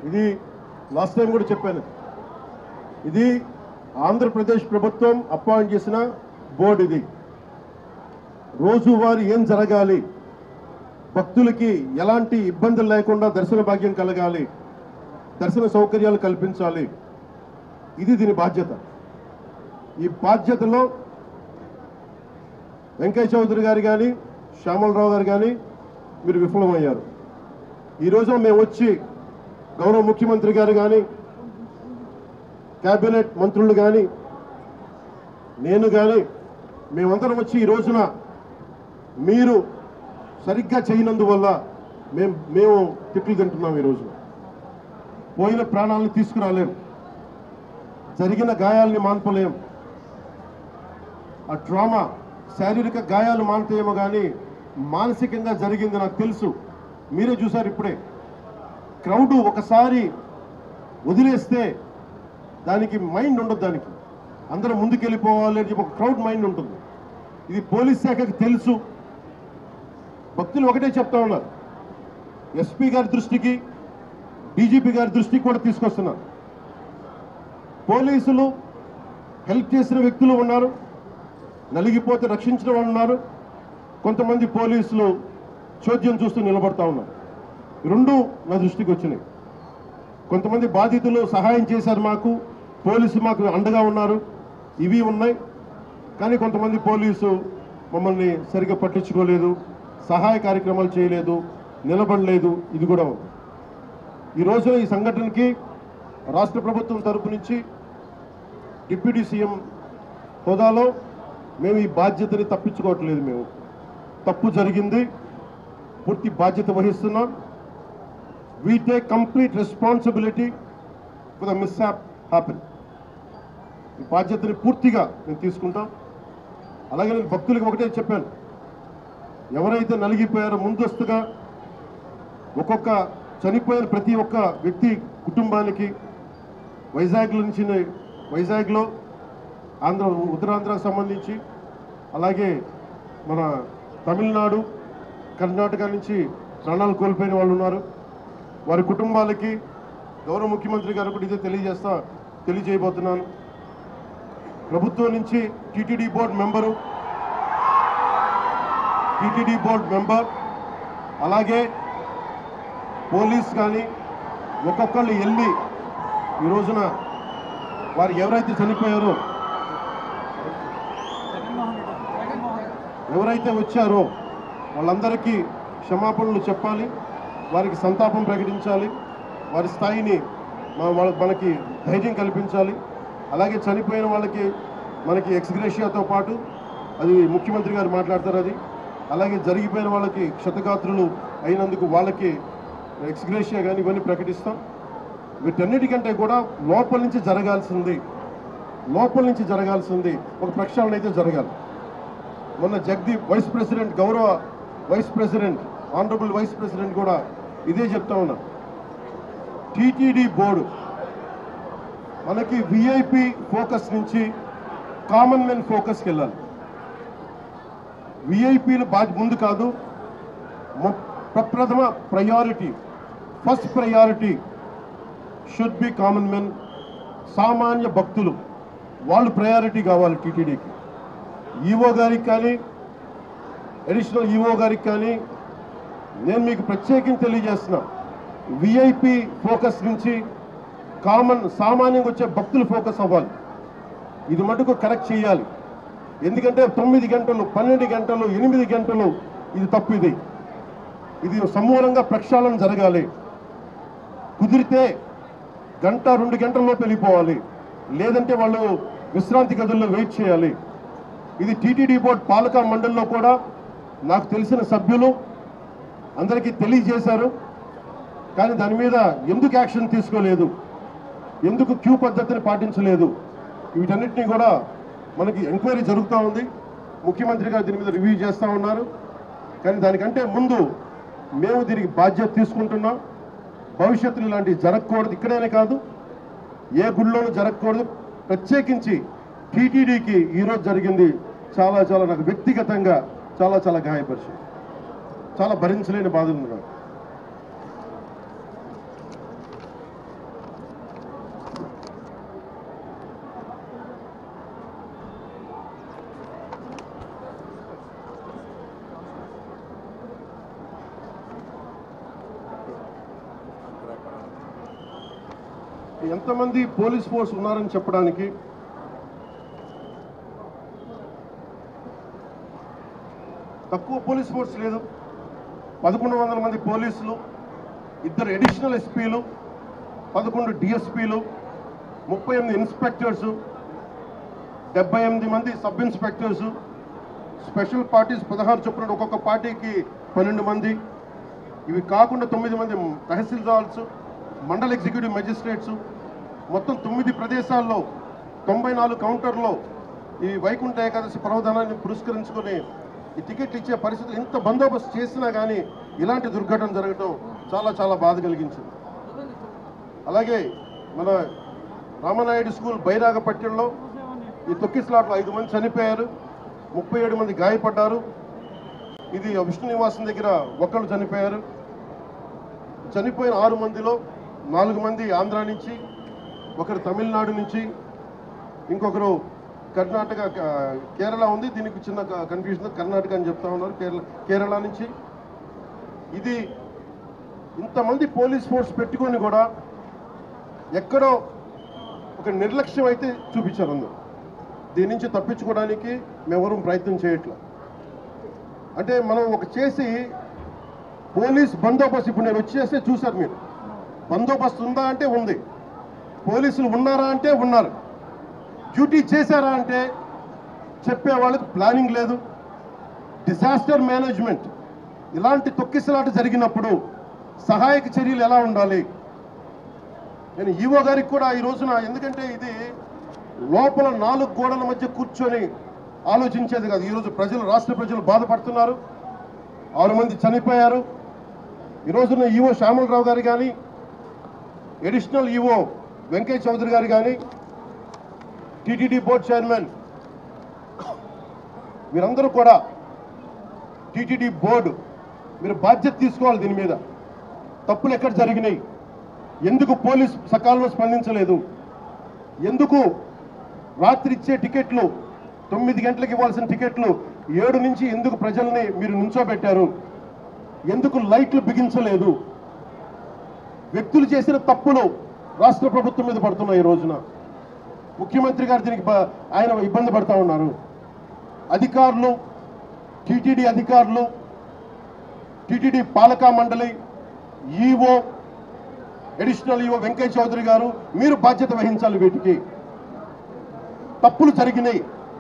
ఇది last time కూడా చెప్పాను. ఇది ఆంధ్రప్రదేశ్ ప్రభుత్వం అపాయింట్ చేసిన బోర్డు. ఇది రోజువారీ ఏం జరగాలి, భక్తులకి ఎలాంటి ఇబ్బందులు లేకుండా దర్శన భాగ్యం కలగాలి, దర్శన సౌకర్యాలు కల్పించాలి. ఇది దీని బాధ్యత. ఈ బాధ్యతలో వెంకయ్య చౌదరి గారు కానీ శ్యామలరావు గారు కానీ మీరు విఫలమయ్యారు. ఈరోజు మేము వచ్చి గౌరవ ముఖ్యమంత్రి గారు కానీ కేబినెట్ మంత్రులు కానీ నేను కానీ మేమందరం వచ్చి ఈ రోజున మీరు సరిగ్గా చేయనందువల్ల మేము తిట్లు తింటున్నాం. ఈ రోజున పోయిన ప్రాణాలను తీసుకురాలేం, జరిగిన గాయాలని మాన్పలేం. ఆ ట్రామా శారీరక గాయాలు మాన్తాయేమో కానీ మానసికంగా జరిగింది నాకు తెలుసు. మీరే చూశారు ఇప్పుడే. క్రౌడ్ ఒకసారి వదిలేస్తే దానికి మైండ్ ఉండదు, దానికి అందరూ ముందుకెళ్ళిపోవాలి అని చెప్పి ఒక క్రౌడ్ మైండ్ ఉంటుంది. ఇది పోలీస్ శాఖకి తెలుసు. భక్తులు ఒకటే చెప్తా ఉన్నారు, ఎస్పీ గారి దృష్టికి డీజీపీ గారి దృష్టికి కూడా తీసుకొస్తున్నారు. పోలీసులు హెల్ప్ చేసిన వ్యక్తులు ఉన్నారు, నలిగిపోతే రక్షించిన వాళ్ళు ఉన్నారు. కొంతమంది పోలీసులు చోద్యం చూస్తూ నిలబడతా ఉన్నారు. రెండు నా దృష్టికి వచ్చినాయి. కొంతమంది బాధితులు సహాయం చేశారు, పోలీసు మాకు అండగా ఉన్నారు, ఇవి ఉన్నాయి. కానీ కొంతమంది పోలీసు మమ్మల్ని సరిగ్గా పట్టించుకోలేదు, సహాయ కార్యక్రమాలు చేయలేదు, నిలబడలేదు. ఇది కూడా ఉంది. ఈరోజు ఈ సంఘటనకి రాష్ట్ర ప్రభుత్వం తరపు నుంచి డిప్యూటీ సీఎం హోదాలో మేము ఈ బాధ్యతని తప్పించుకోవట్లేదు. మేము తప్పు జరిగింది, పూర్తి బాధ్యత వహిస్తున్నాం. We take complete responsibility for the mishap happen. ఈ బాధ్యతని పూర్తిగా మేము తీసుకుంటాం. అలాగే నేను భక్తులకు ఒకటే చెప్పాను, ఎవరైతే నలిగిపోయారో ముందస్తుగా ఒక్కొక్క చనిపోయిన ప్రతి ఒక్క వ్యక్తి కుటుంబానికి వైజాగ్లో ఉత్తరాంధ్రకు సంబంధించి, అలాగే మన తమిళనాడు కర్ణాటక నుంచి ప్రాణాలు కోల్పోయిన వాళ్ళు ఉన్నారు. వారి కుటుంబాలకి గౌరవ ముఖ్యమంత్రి గారు కూడా ఇదే తెలియజేయబోతున్నాను. ప్రభుత్వం నుంచి టీటీడీ బోర్డు మెంబర్ అలాగే పోలీస్ కానీ ఒక్కొక్కళ్ళు వెళ్ళి ఈ రోజున వారు ఎవరైతే చనిపోయారో, ఎవరైతే వచ్చారో వాళ్ళందరికీ క్షమాపణలు చెప్పాలి, వారికి సంతాపం ప్రకటించాలి, వారి స్థాయిని మనకి ధైర్యం కల్పించాలి. అలాగే చనిపోయిన వాళ్ళకి మనకి ఎక్స్‌గ్రేషియాతో పాటు అది ముఖ్యమంత్రి గారు మాట్లాడతారు. అది అలాగే జరిగిపోయిన వాళ్ళకి క్షతగాత్రులు అయినందుకు వాళ్ళకి ఎక్స్‌గ్రేషియా కానీ ఇవన్నీ ప్రకటిస్తాం. వీటన్నిటికంటే కూడా లోపల నుంచి జరగాల్సింది ఒక ప్రక్షాళన అయితే జరగాలి. మొన్న జగదీప్ గౌరవ vice president honourable vice president కూడా ఇదే చెప్తా ఉన్నా. టీటీడీ బోర్డు మనకి విఐపి ఫోకస్ నుంచి కామన్ మెన్ ఫోకస్కి వెళ్ళాలి. విఐపీలు ముందు కాదు, ప్రప్రథమ priority, first priority should be common men. సామాన్య భక్తులు వాళ్ళు ప్రయారిటీ కావాలి టీటీడీకి. ఈఓ గారికి కానీ అడిషనల్ ఈఓ గారికి కానీ నేను మీకు ప్రత్యేకించి తెలియజేస్తున్నా, విఐపి ఫోకస్ నుంచి సామాన్యంగా వచ్చే భక్తులు ఫోకస్ అవ్వాలి. ఇది మటుకు కరెక్ట్ చేయాలి. ఎందుకంటే 9 గంటలు 12 గంటలు 8 గంటలు ఇది తప్పు. ఇది సమూలంగా ప్రక్షాళన జరగాలి. కుదిరితే 1-2 గంటల్లోపు వెళ్ళిపోవాలి, లేదంటే వాళ్ళు విశ్రాంతి గదుల్లో వెయిట్ చేయాలి. ఇది టీటీడీ బోర్డు పాలక మండలిలో కూడా నాకు తెలిసిన సభ్యులు అందరికీ తెలియజేశారు. కానీ దాని మీద ఎందుకు యాక్షన్ తీసుకోలేదు, ఎందుకు క్యూ పద్ధతిని పాటించలేదు, వీటన్నిటినీ కూడా మనకి ఎంక్వైరీ జరుగుతూ ఉంది. ముఖ్యమంత్రి గారు దీని మీద రివ్యూ చేస్తూ ఉన్నారు. కానీ దానికంటే ముందు మేము దీనికి బాధ్యత తీసుకుంటున్నాం. భవిష్యత్తులో ఇలాంటివి జరగకూడదు, ఇక్కడనే కాదు ఏ గుళ్ళోనూ జరగకూడదు. ప్రత్యేకించి టీటీడీకి ఈరోజు జరిగింది చాలా నాకు వ్యక్తిగతంగా చాలా గాయపరిచింది. చాలా భరించలేని బాధ ఉంది నాకు. ఎంతమంది పోలీస్ ఫోర్స్ ఉన్నారని చెప్పడానికి తక్కువ పోలీస్ ఫోర్స్ లేదు. 1100 మంది పోలీసులు, 2 అడిషనల్ ఎస్పీలు, 11 డిఎస్పీలు, 38 ఇన్స్పెక్టర్సు, 78 మంది సబ్ ఇన్స్పెక్టర్సు, స్పెషల్ పార్టీస్ 16 చొప్పున ఒక్కొక్క పార్టీకి 12 మంది, ఇవి కాకుండా 9 మంది తహసీల్దార్స్, మండల ఎగ్జిక్యూటివ్ మెజిస్ట్రేట్స్, మొత్తం 9 ప్రదేశాల్లో 94 కౌంటర్లో ఈ వైకుంఠ ఏకాదశి పర్వదినాన్ని పురస్కరించుకొని ఈ టికెట్లు ఇచ్చే పరిస్థితులు ఇంత బందోబస్తు చేసినా కానీ ఇలాంటి దుర్ఘటన జరగడం చాలా చాలా బాధ కలిగించింది. అలాగే మన రామనాయుడు స్కూల్ బైరాగపట్నంలో ఈ తొక్కిసలాట్లో 5 మంది చనిపోయారు, 37 మంది గాయపడ్డారు. ఇది విష్ణు నివాసం దగ్గర ఒకళ్ళు చనిపోయారు. చనిపోయిన 6 మందిలో 4 మంది ఆంధ్ర నుంచి, ఒకరు తమిళనాడు నుంచి, ఇంకొకరు కర్ణాటక, కేరళ ఉంది. దీనికి చిన్న కన్ఫ్యూజన్, కర్ణాటక అని చెప్తా ఉన్నారు, కేరళ నుంచి. ఇది ఇంతమంది పోలీస్ ఫోర్స్ పెట్టుకొని కూడా ఎక్కడో ఒక నిర్లక్ష్యం అయితే చూపించారు అందరూ. దీని నుంచి తప్పించుకోవడానికి మేమెవరూ ప్రయత్నం చేయట్లేదు. అంటే మనం ఒక చేసి పోలీస్ బందోబస్తు, ఇప్పుడు నేను వచ్చేస్తే చూశారు మీరు, బందోబస్తు ఉందా అంటే ఉంది, పోలీసులు ఉన్నారా అంటే ఉన్నారు, డ్యూటీ చేశారా అంటే చెప్పే వాళ్ళకి ప్లానింగ్ లేదు, డిజాస్టర్ మేనేజ్మెంట్. ఇలాంటి తొక్కిసలాట జరిగినప్పుడు సహాయక చర్యలు ఎలా ఉండాలి? నేను ఈవో గారికి కూడా ఈ రోజున, ఎందుకంటే ఇది లోపల 4 గోడల మధ్య కూర్చొని ఆలోచించేది కాదు. ఈరోజు ప్రజలు, రాష్ట్ర ప్రజలు బాధపడుతున్నారు. 6 మంది చనిపోయారు. ఈ రోజున ఈవో శ్యామలరావు గారు కానీ, అడిషనల్ ఈవో వెంకయ్య చౌదరి గారు కానీ, టీటీడీ బోర్డు చైర్మన్, మీరందరూ కూడా టీటీడీ బోర్డు మీరు బాధ్యత తీసుకోవాలి. దీని మీద తప్పులు ఎక్కడ జరిగినాయి, ఎందుకు పోలీస్ సకాలంలో స్పందించలేదు, ఎందుకు రాత్రి ఇచ్చే టికెట్లు 9 గంటలకు ఇవ్వాల్సిన టికెట్లు 7 నుంచి ఎందుకు ప్రజల్ని మీరు నుంచోబెట్టారు, ఎందుకు లైట్లు బిగించలేదు, వ్యక్తులు చేసిన తప్పులు రాష్ట్ర ప్రభుత్వం మీద పడుతున్నాయి. ఈ రోజున ముఖ్యమంత్రి గారు దీనికి ఆయన ఇబ్బంది పడతా ఉన్నారు. అధికారులు, టీటీడీ అధికారులు, టీటీడీ పాలకా మండలి, EO, additional EO Venkayya Chowdary garu, మీరు బాధ్యత వహించాలి. వీటికి తప్పులు జరిగినాయి.